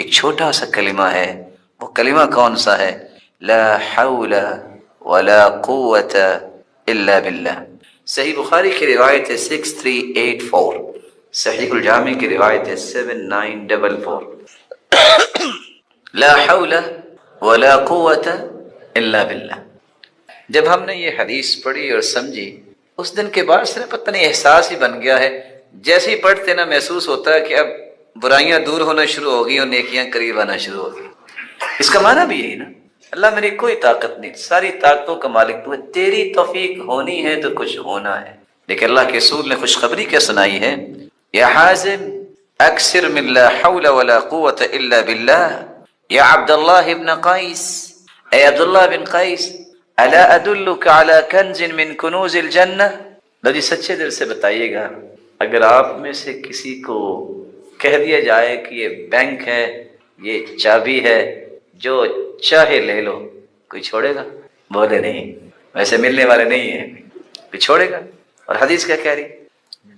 ایک چھوٹا سا کلمہ ہے. وہ کلمہ کون سا ہے؟ لا حول ولا قوت الا باللہ. صحیح بخاری کی روایت ہے 6384، صحیح الجامع کی روایت ہے 7944. لا حول ولا قوت الا باللہ. جب ہم نے یہ حدیث پڑھی اور سمجھی، اس دن کے بعد سے پتہ نہیں احساس ہی بن گیا ہے، جیسے ہی پڑھتے نا محسوس ہوتا ہے کہ اب برائیاں دور ہونا شروع ہو گئی اور نیکیاں قریب آنا شروع ہو گئی. اس کا معنی بھی یہی نا، اللہ میری کوئی طاقت نہیں، ساری طاقتوں کا مالک تو ہے، تیری توفیق ہونی ہے تو کچھ ہونا ہے. لیکن اللہ کے رسول نے خوشخبری کیا سنائی ہے؟ یا حازم اکثر من لا حول ولا قوت الا باللہ. یا عبداللہ ابن قیس، اے عبداللہ بن قیس، الا ادلک علی کنز من کنوز الجنہ. لو جی سچے دل سے بتائیے گا، اگر آپ میں سے کسی کو کہہ دیا جائے کہ یہ بینک ہے، یہ چابی ہے، جو چاہے لے لو، کوئی چھوڑے گا؟ بولے نہیں، ویسے ملنے والے نہیں ہیں، کوئی چھوڑے گا؟ اور حدیث کیا کہہ رہی؟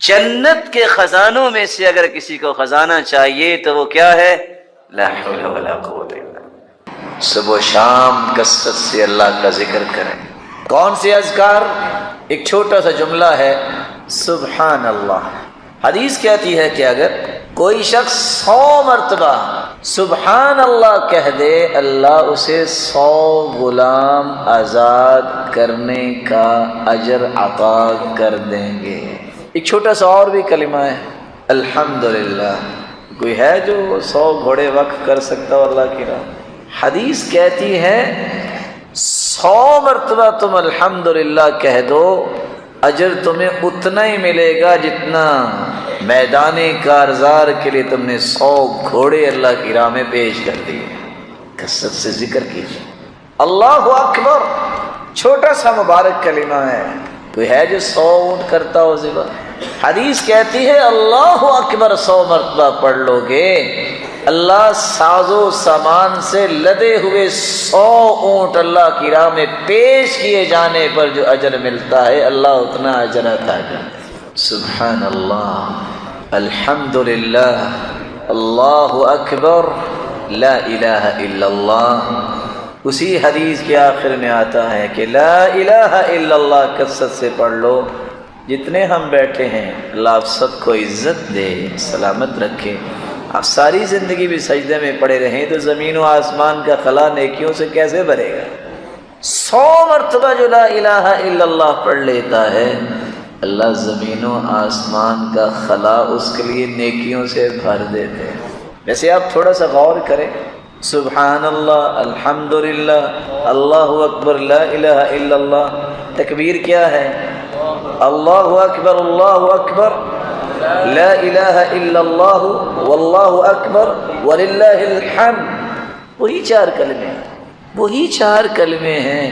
جنت کے خزانوں میں سے اگر کسی کو خزانہ چاہیے تو وہ کیا ہے؟ لا حول ولا قوت الا باللہ. صبح و شام کثرت سے اللہ کا ذکر کریں. کون سے اذکار؟ ایک چھوٹا سا جملہ ہے، سبحان اللہ. حدیث کہتی ہے کہ اگر کوئی شخص 100 مرتبہ سبحان اللہ کہہ دے، اللہ اسے 100 غلام آزاد کرنے کا اجر عطا کر دیں گے. ایک چھوٹا سا اور بھی کلمہ ہے، الحمدللہ. کوئی ہے جو 100 گھوڑے وقف کر سکتا ہو اللہ کی راہ؟ حدیث کہتی ہے 100 مرتبہ تم الحمدللہ کہہ دو، اجر تمہیں اتنا ہی ملے گا جتنا میدان کارزار کے لیے تم نے 100 گھوڑے اللہ کی راہ میں پیش کر دیے. کثرت سے ذکر کیجیے. اللہ اکبر چھوٹا سا مبارک کلمہ ہے. کوئی ہے جو 100 اونٹ کرتا ہو ذبح؟ حدیث کہتی ہے اللہ اکبر 100 مرتبہ پڑھ لو گے، اللہ ساز و سامان سے لدے ہوئے 100 اونٹ اللہ کی راہ میں پیش کیے جانے پر جو اجر ملتا ہے، اللہ اتنا اجر عطا کرے. سبحان اللہ، الحمدللہ، اللہ اکبر، لا الہ الا اللہ. اسی حدیث کے آخر میں آتا ہے کہ لا الہ الا اللہ کثرت سے پڑھ لو. جتنے ہم بیٹھے ہیں اللہ آپ سب کو عزت دے، سلامت رکھے. آپ ساری زندگی بھی سجدے میں پڑے رہیں تو زمین و آسمان کا خلا نیکیوں سے کیسے بھرے گا؟ 100 مرتبہ جو لا الہ الا اللہ پڑھ لیتا ہے، اللہ زمین و آسمان کا خلا اس کے لیے نیکیوں سے بھر دیتے ہیں. ویسے آپ تھوڑا سا غور کریں، سبحان اللہ، الحمدللہ، اللہ اکبر، لا الہ الا اللہ. تکبیر کیا ہے؟ اللہ اکبر، اللہ اکبر، لا الہ الا اللہ، واللہ اکبر وللہ الحمد. وہی 4 کلمے ہیں، وہی 4 کلمے ہیں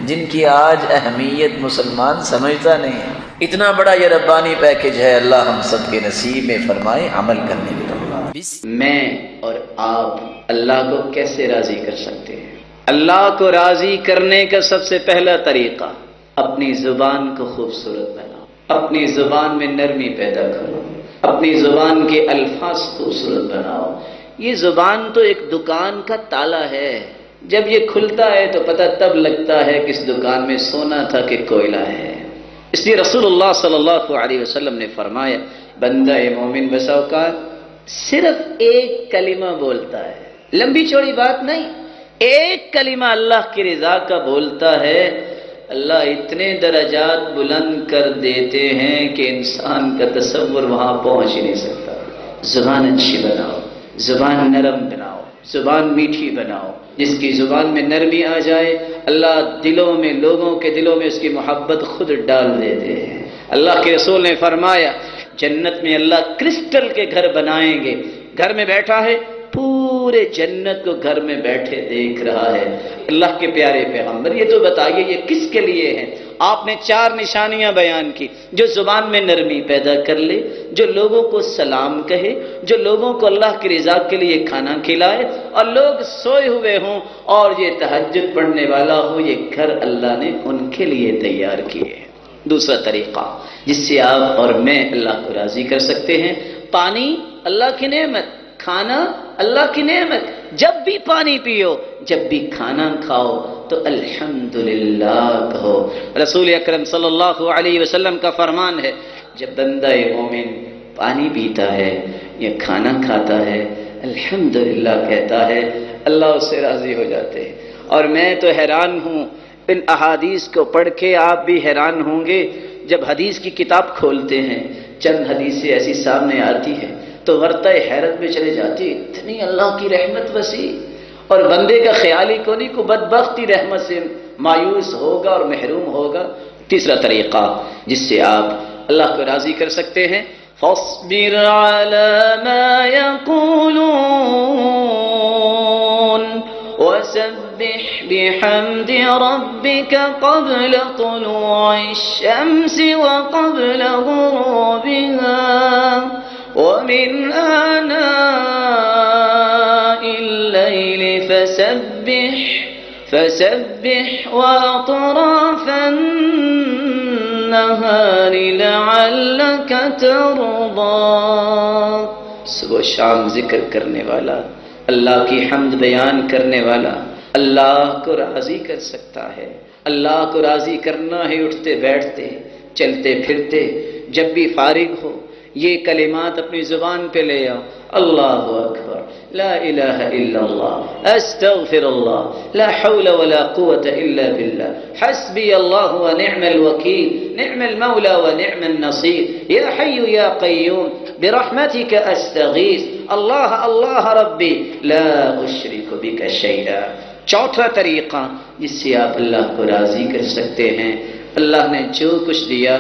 جن کی آج اہمیت مسلمان سمجھتا نہیں ہے. اتنا بڑا یہ ربانی پیکج ہے، اللہ ہم سب کے نصیب میں فرمائے عمل کرنے کی توفیق. میں اور آپ اللہ کو کیسے راضی کر سکتے ہیں؟ اللہ کو راضی کرنے کا سب سے پہلا طریقہ، اپنی زبان کو خوبصورت بناؤ، اپنی زبان میں نرمی پیدا کرو، اپنی زبان کے الفاظ خوبصورت بناؤ. یہ زبان تو ایک دکان کا تالا ہے، جب یہ کھلتا ہے تو پتہ تب لگتا ہے کہ اس دکان میں سونا تھا کہ کوئلہ ہے. اس لیے رسول اللہ صلی اللہ علیہ وسلم نے فرمایا، بندہ مومن بسا اوقات صرف ایک کلمہ بولتا ہے، لمبی چوڑی بات نہیں، ایک کلمہ اللہ کی رضا کا بولتا ہے، اللہ اتنے درجات بلند کر دیتے ہیں کہ انسان کا تصور وہاں پہنچ ہی نہیں سکتا. زبان اچھی بناؤ، زبان نرم بناؤ، زبان میٹھی بناؤ. جس کی زبان میں نرمی آ جائے، اللہ دلوں میں، لوگوں کے دلوں میں اس کی محبت خود ڈال دیتے ہیں. اللہ کے رسول نے فرمایا جنت میں اللہ کرسٹل کے گھر بنائیں گے. گھر میں بیٹھا ہے، پورے جنت کو گھر میں بیٹھے دیکھ رہا ہے. اللہ کے پیارے پیغمبر یہ تو بتائیے یہ کس کے لیے ہے؟ آپ نے 4 نشانیاں بیان کی. جو زبان میں نرمی پیدا کر لے، جو لوگوں کو سلام کہے، جو لوگوں کو اللہ کی رضا کے لیے کھانا کھلائے، اور لوگ سوئے ہوئے ہوں اور یہ تہجد پڑھنے والا ہو، یہ گھر اللہ نے ان کے لیے تیار کیے. دوسرا طریقہ جس سے آپ اور میں اللہ کو راضی کر سکتے ہیں، پانی اللہ کی نعمت، کھانا اللہ کی نعمت، جب بھی پانی پیو، جب بھی کھانا کھاؤ تو الحمدللہ کہو۔ رسول اکرم صلی اللہ علیہ وسلم کا فرمان ہے، جب بندہ مومن پانی پیتا ہے یا کھانا کھاتا ہے الحمدللہ کہتا ہے، اللہ اس سے راضی ہو جاتے ہیں۔ اور میں تو حیران ہوں ان احادیث کو پڑھ کے، آپ بھی حیران ہوں گے جب حدیث کی کتاب کھولتے ہیں، چند حدیثیں ایسی سامنے آتی ہیں تو ورطہ حیرت میں چلے جاتی، اتنی اللہ کی رحمت وسیع، اور بندے کا خیال ہی کو نہیں کو بدبختی رحمت سے مایوس ہوگا اور محروم ہوگا۔ تیسرا طریقہ جس سے آپ اللہ کو راضی کر سکتے ہیں، فاصبر علی ما یقولون وسبح بحمد ربك قبل طلوع الشمس وقبل غروبها ومن آناء الليل فسبح وأطراف النهار لعلك ترضى۔ صبح شام ذکر کرنے والا، اللہ کی حمد بیان کرنے والا اللہ کو راضی کر سکتا ہے۔ اللہ کو راضی کرنا ہے اٹھتے بیٹھتے، چلتے پھرتے، جب بھی فارغ ہو یہ کلمات اپنی زبان پہ لے آؤ، اللہ اکبر، لا الہ الا اللہ، استغفر اللہ، لا حول ولا قوة الا باللہ، حسبی اللہ ونعم الوکیل، نعم المولا ونعم النصیر، یا حی یا قیوم برحمتک استغیث، اللہ اللہ ربی لا اشرک بک شیئا۔ چوتھا طریقہ جس سے آپ اللہ کو راضی کر سکتے ہیں، اللہ نے جو کچھ دیا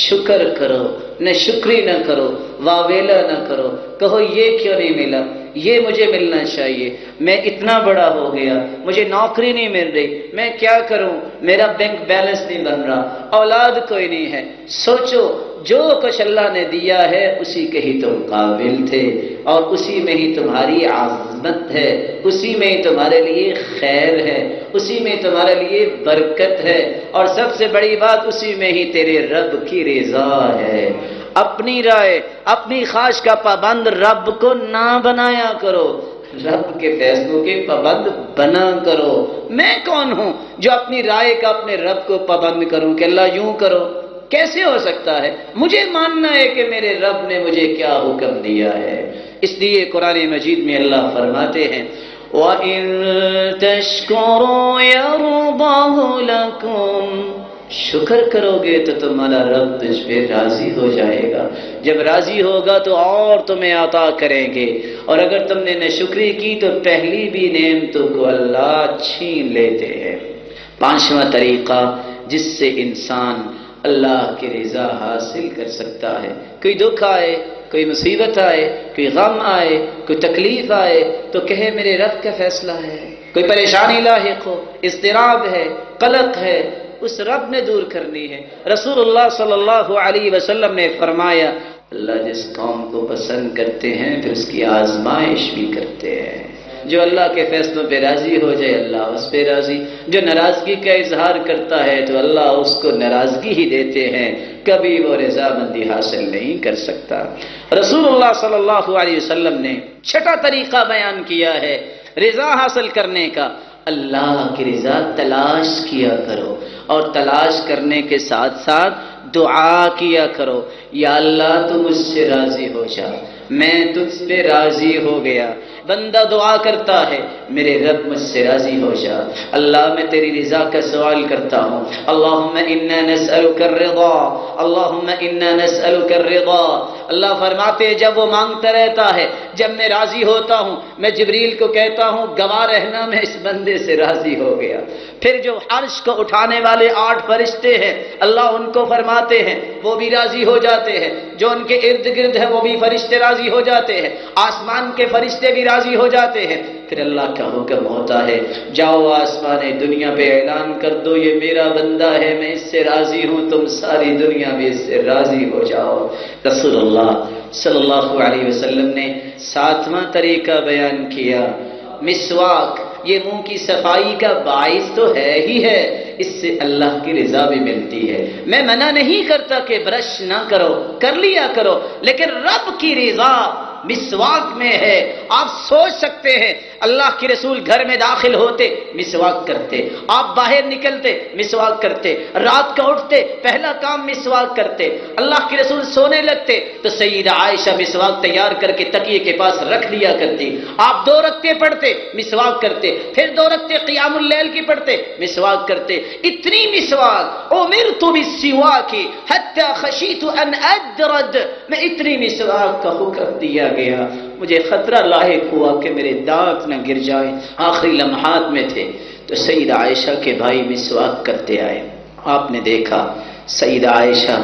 شکر کرو، نہ شکری نہ کرو، واویلا نہ کرو، کہو یہ کیوں نہیں ملا، یہ مجھے ملنا چاہیے، میں اتنا بڑا ہو گیا، مجھے نوکری نہیں مل رہی، میں کیا کروں، میرا بینک بیلنس نہیں بن رہا، اولاد کوئی نہیں ہے۔ سوچو جو کچھ اللہ نے دیا ہے اسی کے ہی تم قابل تھے، اور اسی میں ہی تمہاری عظمت ہے، اسی میں ہی تمہارے لیے خیر ہے، اسی میں تمہارے لیے برکت ہے، اور سب سے بڑی بات اسی میں ہی تیرے رب کی رضا ہے۔ اپنی رائے، اپنی خواہش کا پابند رب کو نہ بنایا کرو، رب کے فیصلوں کے پابند بنا کرو۔ میں کون ہوں جو اپنی رائے کا اپنے رب کو پابند کروں کہ اللہ یوں کرو؟ کیسے ہو سکتا ہے؟ مجھے ماننا ہے کہ میرے رب نے مجھے کیا حکم دیا ہے۔ اس لیے قرآن مجید میں اللہ فرماتے ہیں وَإِن تَشْكُرُوا يَرْضَهُ لَكُمْ، شکر کرو گے تو تمہارا رب تجھ پہ راضی ہو جائے گا، جب راضی ہوگا تو اور تمہیں عطا کریں گے، اور اگر تم نے ناشکری کی تو پہلی بھی نعمتوں کو اللہ چھین لیتے ہیں۔ پانچواں طریقہ جس سے انسان اللہ کی رضا حاصل کر سکتا ہے، کوئی دکھ آئے، کوئی مصیبت آئے، کوئی غم آئے، کوئی تکلیف آئے تو کہے میرے رب کا فیصلہ ہے، کوئی پریشانی لاحق ہو، اضطراب ہے، قلق ہے، اس رب نے دور کرنی ہے۔ رسول اللہ صلی اللہ علیہ وسلم نے فرمایا اللہ جس قوم کو پسند کرتے ہیں پھر اس کی آزمائش بھی کرتے ہیں۔ جو اللہ کے فیصلوں پہ راضی ہو جائے اللہ اس پہ راضی، جو ناراضگی کا اظہار کرتا ہے تو اللہ اس کو ناراضگی ہی دیتے ہیں، کبھی وہ رضامندی حاصل نہیں کر سکتا۔ رسول اللہ صلی اللہ علیہ وسلم نے چھٹا طریقہ بیان کیا ہے رضا حاصل کرنے کا، اللہ کی رضا تلاش کیا کرو، اور تلاش کرنے کے ساتھ ساتھ دعا کیا کرو، یا اللہ تو مجھ سے راضی ہو جا، میں تجھ پہ راضی ہو گیا۔ بندہ دعا کرتا ہے میرے رب مجھ سے راضی ہو جا، اللہ میں تیری رضا کا سوال کرتا ہوں، اللہم انا نسألک الرضا، اللہم انا نسألک الرضا۔ اللہ فرماتے ہیں جب وہ مانگتا رہتا ہے، جب میں راضی ہوتا ہوں میں جبریل کو کہتا ہوں گواہ رہنا میں اس بندے سے راضی ہو گیا۔ پھر جو عرش کو اٹھانے والے 8 فرشتے ہیں اللہ ان کو فرماتے ہیں وہ بھی راضی ہو جاتے ہیں، جو ان کے ارد گرد ہے وہ بھی فرشتے راضی ہو جاتے ہیں، آسمان کے فرشتے بھی راضی ہو جاتے ہیں۔ پھر اللہ کا حکم ہوتا ہے جاؤ آسمان دنیا پہ اعلان کر دو یہ میرا بندہ ہے، میں اس سے راضی ہوں، تم ساری دنیا میں اس سے راضی ہو جاؤ۔ رسول اللہ صلی اللہ علیہ وسلم نے 7واں طریقہ بیان کیا، مسواک، یہ منہ کی صفائی کا باعث تو ہے ہی ہے، اس سے اللہ کی رضا بھی ملتی ہے۔ میں منع نہیں کرتا کہ برش نہ کرو، کر لیا کرو، لیکن رب کی رضا مسواک میں ہے، آپ سوچ سکتے ہیں اللہ کے رسول گھر میں داخل ہوتے مسواک کرتے، آپ باہر نکلتے مسواک کرتے، رات کو اٹھتے پہلا کام مسواک کرتے، اللہ کے رسول سونے لگتے تو سیدہ عائشہ مسواک تیار کر کے تکیے کے پاس رکھ لیا کرتی، آپ 2 رکعتیں پڑھتے مسواک کرتے، پھر 2 رکعتیں قیام اللیل کی پڑھتے مسواک کرتے، اتنی مسواک امرت بالسواک حتی خشیت ان ادرد، میں اتنی مسواک کا حکم دیا گیا مجھے خطرہ لاحق ہوا کہ میرے دانت نہ گر جائے، آخری لمحات میں تھے تو سیدہ عائشہ کے بھائی مسواک کرتے آئے، آپ نے دیکھا سیدہ عائشہ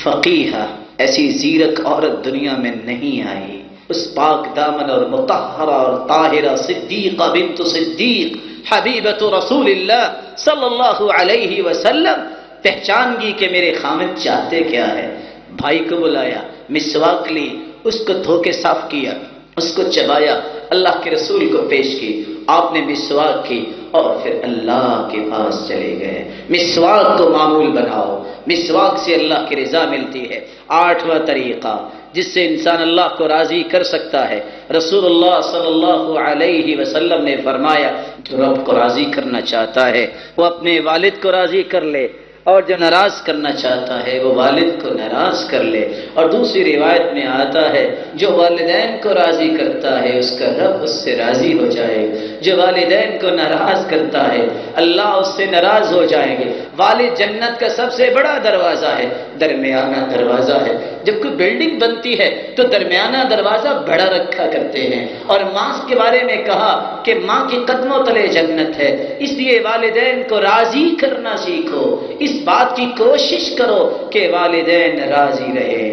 فقیہہ، ایسی زیرک عورت دنیا میں نہیں آئی، اس پاک دامن اور مطہرہ اور طاہرہ صدیقہ بنت صدیق حبیبۃ رسول اللہ صلی اللہ علیہ وسلم پہچان گئی کہ میرے خامد چاہتے کیا ہے، بھائی کو بلایا، مسواک لی، اس کو دھو کے صاف کیا، اس کو چبایا، اللہ کے رسول کو پیش کی، آپ نے مسواک کی اور پھر اللہ کے پاس چلے گئے۔ مسواک کو معمول بناؤ، مسواک سے اللہ کی رضا ملتی ہے۔ 8واں طریقہ جس سے انسان اللہ کو راضی کر سکتا ہے، رسول اللہ صلی اللہ علیہ وسلم نے فرمایا جو رب کو راضی کرنا چاہتا ہے وہ اپنے والد کو راضی کر لے، اور جو ناراض کرنا چاہتا ہے وہ والد کو ناراض کر لے۔ اور دوسری روایت میں آتا ہے جو والدین کو راضی کرتا ہے اس کا رب اس سے راضی ہو جائے، جو والدین کو ناراض کرتا ہے اللہ اس سے ناراض ہو جائیں گے۔ والد جنت کا سب سے بڑا دروازہ ہے، درمیانہ دروازہ ہے۔ جب کوئی بلڈنگ بنتی ہے تو درمیانہ دروازہ بڑا رکھا کرتے ہیں، اور ماں کے بارے میں کہا کہ ماں کے قدموں تلے جنت ہے، اس لیے والدین کو راضی کرنا سیکھو، اس بات کی کوشش کرو کہ والدین راضی رہے۔